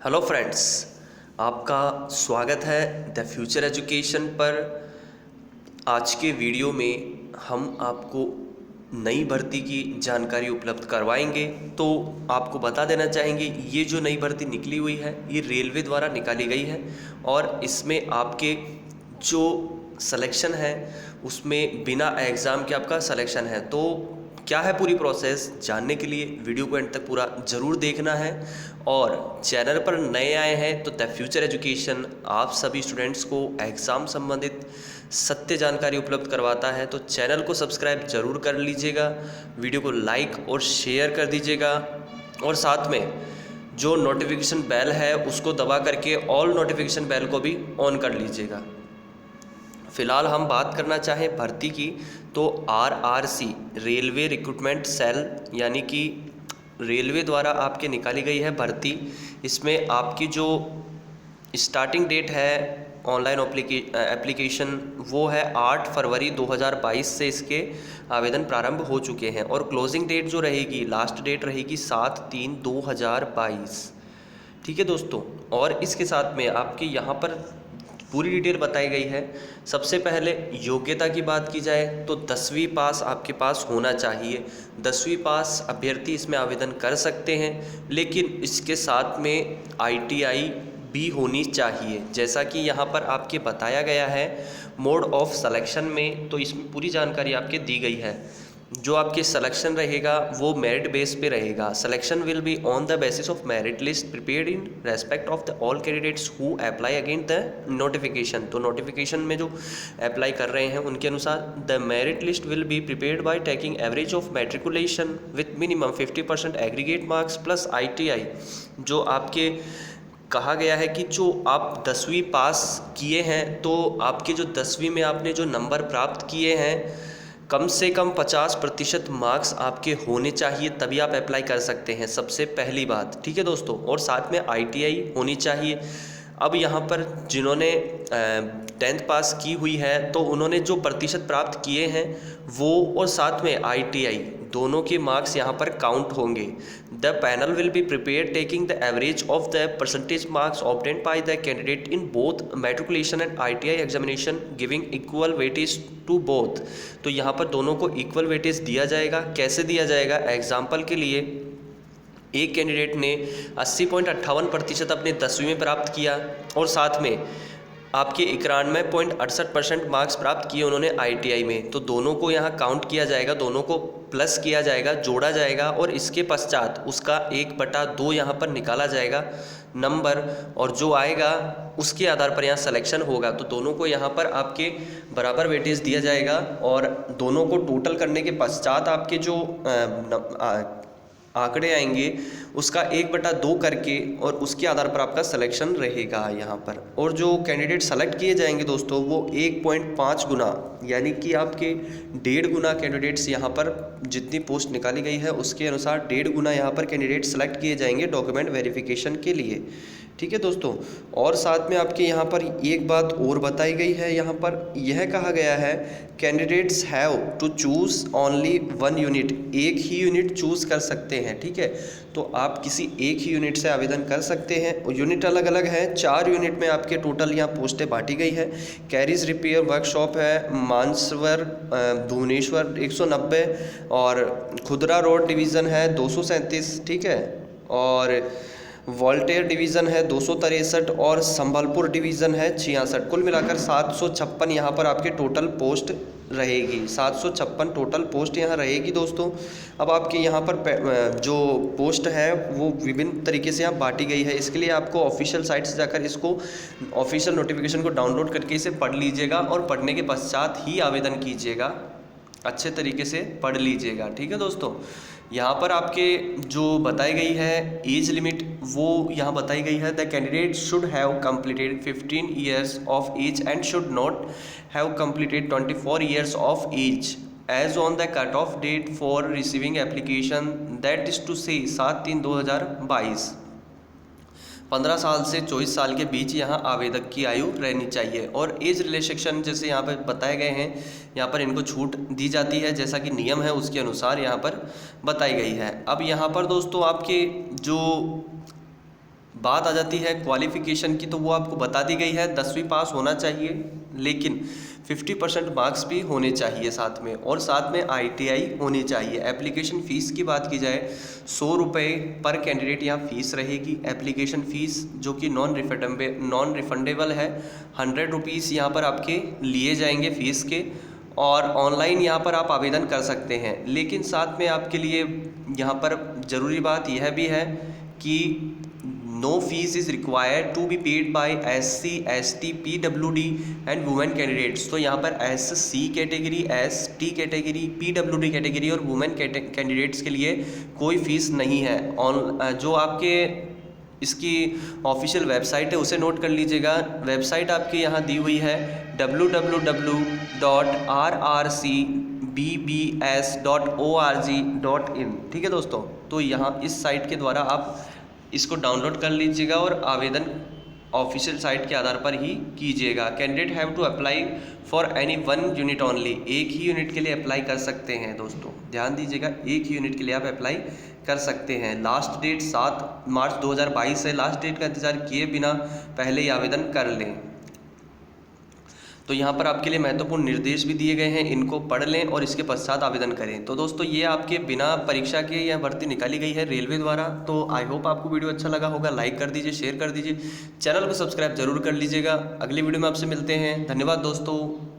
Hello friends, आपका स्वागत है द फ्यूचर एजुकेशन पर। आज के वीडियो में हम आपको नई भर्ती की जानकारी उपलब्ध करवाएंगे। तो आपको बता देना चाहेंगे, ये जो नई भर्ती निकली हुई है ये रेलवे द्वारा निकाली गई है और इसमें आपके जो सिलेक्शन है उसमें बिना एग्ज़ाम के आपका सिलेक्शन है। तो क्या है पूरी प्रोसेस, जानने के लिए वीडियो को एंड तक पूरा ज़रूर देखना है। और चैनल पर नए आए हैं तो द फ्यूचर एजुकेशन आप सभी स्टूडेंट्स को एग्ज़ाम संबंधित सत्य जानकारी उपलब्ध करवाता है। तो चैनल को सब्सक्राइब जरूर कर लीजिएगा, वीडियो को लाइक और शेयर कर दीजिएगा और साथ में जो नोटिफिकेशन बेल है उसको दबा करके ऑल नोटिफिकेशन बेल को भी ऑन कर लीजिएगा। फ़िलहाल हम बात करना चाहें भर्ती की तो RRC रेलवे रिक्रूटमेंट सेल यानी कि रेलवे द्वारा आपके निकाली गई है भर्ती। इसमें आपकी जो स्टार्टिंग डेट है ऑनलाइन एप्लीकेशन वो है 8 फरवरी 2022 से इसके आवेदन प्रारंभ हो चुके हैं और क्लोजिंग डेट जो रहेगी, लास्ट डेट रहेगी 7/3/2022। ठीक है दोस्तों, और इसके साथ में आपकी यहाँ पर पूरी डिटेल बताई गई है। सबसे पहले योग्यता की बात की जाए तो 10वीं पास आपके पास होना चाहिए। 10वीं पास अभ्यर्थी इसमें आवेदन कर सकते हैं, लेकिन इसके साथ में ITI भी होनी चाहिए, जैसा कि यहाँ पर आपके बताया गया है मोड ऑफ सिलेक्शन में। तो इसमें पूरी जानकारी आपके दी गई है। जो आपके सिलेक्शन रहेगा वो मेरिट बेस पे रहेगा। Selection will be on the basis of merit list prepared in respect of the all candidates who apply against the notification. तो नोटिफिकेशन में जो अप्लाई कर रहे हैं उनके अनुसार the merit list will be prepared by taking average of matriculation with minimum 50% aggregate marks plus ITI। जो आपके कहा गया है कि जो आप 10वीं पास किए हैं तो आपके जो 10वीं में आपने जो नंबर प्राप्त किए हैं कम से कम 50% मार्क्स आपके होने चाहिए, तभी आप अप्लाई कर सकते हैं, सबसे पहली बात। ठीक है दोस्तों, और साथ में ITI होनी चाहिए। अब यहाँ पर जिन्होंने 10th पास की हुई है तो उन्होंने जो प्रतिशत प्राप्त किए हैं वो और साथ में ITI दोनों के मार्क्स यहाँ पर काउंट होंगे। The panel will be prepare taking the average of the percentage marks obtained by the candidate in both matriculation and ITI examination giving equal weightage to both. तो यहाँ पर दोनों को इक्वल वेटेज दिया जाएगा। कैसे दिया जाएगा? एग्जाम्पल के लिए एक कैंडिडेट ने 80.58% अपने 10वीं में प्राप्त किया और साथ में आपके 91.68% मार्क्स प्राप्त किए उन्होंने ITI में, तो दोनों को यहाँ काउंट किया जाएगा, दोनों को प्लस किया जाएगा, जोड़ा जाएगा और इसके पश्चात उसका 1/2 यहाँ पर निकाला जाएगा नंबर, और जो आएगा उसके आधार पर यहाँ सिलेक्शन होगा। तो दोनों को यहाँ पर आपके बराबर वेटेज दिया जाएगा और दोनों को टोटल करने के पश्चात आपके जो आंकड़े आएंगे उसका 1/2 करके और उसके आधार पर आपका सिलेक्शन रहेगा यहाँ पर। और जो कैंडिडेट सेलेक्ट किए जाएंगे दोस्तों वो 1.5 गुना यानी कि आपके 1.5 गुना कैंडिडेट्स यहाँ पर जितनी पोस्ट निकाली गई है उसके अनुसार 1.5 गुना यहाँ पर कैंडिडेट सेलेक्ट किए जाएंगे डॉक्यूमेंट वेरिफिकेशन के लिए। ठीक है दोस्तों, और साथ में आपके यहाँ पर एक बात और बताई गई है। यहाँ पर यह कहा गया है candidates have to choose only 1 unit, एक ही यूनिट चूज़ कर सकते हैं। ठीक है, तो आप किसी एक ही यूनिट से आवेदन कर सकते हैं। यूनिट अलग अलग है, 4 यूनिट में आपके टोटल यहाँ पोस्टें बांटी गई है। कैरिज रिपेयर वर्कशॉप है मानसवर भुवनेश्वर 190 और खुदरा रोड डिवीज़न है 237। ठीक है, और वोल्टेयर डिवीज़न है 263 और संबलपुर डिवीज़न है 66। कुल मिलाकर 756 यहाँ पर आपके टोटल पोस्ट रहेगी। 756 टोटल पोस्ट यहाँ रहेगी दोस्तों। अब आपके यहाँ पर जो पोस्ट है वो विभिन्न तरीके से यहाँ बांटी गई है। इसके लिए आपको ऑफिशियल साइट से जाकर इसको ऑफिशियल नोटिफिकेशन को डाउनलोड करके इसे पढ़ लीजिएगा और पढ़ने के पश्चात ही आवेदन कीजिएगा, अच्छे तरीके से पढ़ लीजिएगा। ठीक है दोस्तों, यहाँ पर आपके जो बताई गई है एज लिमिट वो यहाँ बताई गई है the candidate should have completed 15 years of age and should not have completed 24 years of age age on the cut off date for receiving application, that is to say 7/3/2022। 15 साल से 24 साल के बीच यहाँ आवेदक की आयु रहनी चाहिए। और एज रिलैक्सेशन जैसे यहाँ पर बताए गए हैं, यहाँ पर इनको छूट दी जाती है जैसा कि नियम है उसके अनुसार यहाँ पर बताई गई है। अब यहाँ पर दोस्तों आपके जो बात आ जाती है क्वालिफ़िकेशन की, तो वो आपको बता दी गई है, 10वीं पास होना चाहिए, लेकिन 50% मार्क्स भी होने चाहिए साथ में, और साथ में ITI होनी चाहिए। एप्लीकेशन फ़ीस की बात की जाए, 100 रुपये पर कैंडिडेट यहाँ फ़ीस रहेगी। एप्लीकेशन फ़ीस जो कि नॉन रिफंडेबल है, 100 रुपीज़ यहाँ पर आपके लिए जाएंगे फ़ीस के, और ऑनलाइन यहाँ पर आप आवेदन कर सकते हैं। लेकिन साथ में आपके लिए यहाँ पर ज़रूरी बात यह भी है कि no fees is required to be paid by SC ST PWD and women candidates. तो यहाँ पर SC category, ST category, PWD category और वुमेन कैंडिडेट्स के लिए कोई फ़ीस नहीं है। जो आपके इसकी ऑफिशियल वेबसाइट है उसे नोट कर लीजिएगा। वेबसाइट आपके यहाँ दी हुई है www.rrcbbs.org.in। ठीक है दोस्तों, तो यहाँ इस साइट के द्वारा आप इसको डाउनलोड कर लीजिएगा और आवेदन ऑफिशियल साइट के आधार पर ही कीजिएगा। Candidate have to apply for any 1 unit only. एक ही यूनिट के लिए अप्लाई कर सकते हैं दोस्तों, ध्यान दीजिएगा, एक ही यूनिट के लिए आप अप्लाई कर सकते हैं। लास्ट डेट 7 मार्च 2022 है। लास्ट डेट का इंतज़ार किए बिना पहले ही आवेदन कर लें। तो यहाँ पर आपके लिए महत्वपूर्ण निर्देश भी दिए गए हैं, इनको पढ़ लें और इसके पश्चात आवेदन करें। तो दोस्तों ये आपके बिना परीक्षा के यह भर्ती निकाली गई है रेलवे द्वारा। तो आई होप आपको वीडियो अच्छा लगा होगा, लाइक कर दीजिए, शेयर कर दीजिए, चैनल को सब्सक्राइब जरूर कर लीजिएगा। अगली वीडियो में आपसे मिलते हैं, धन्यवाद दोस्तों।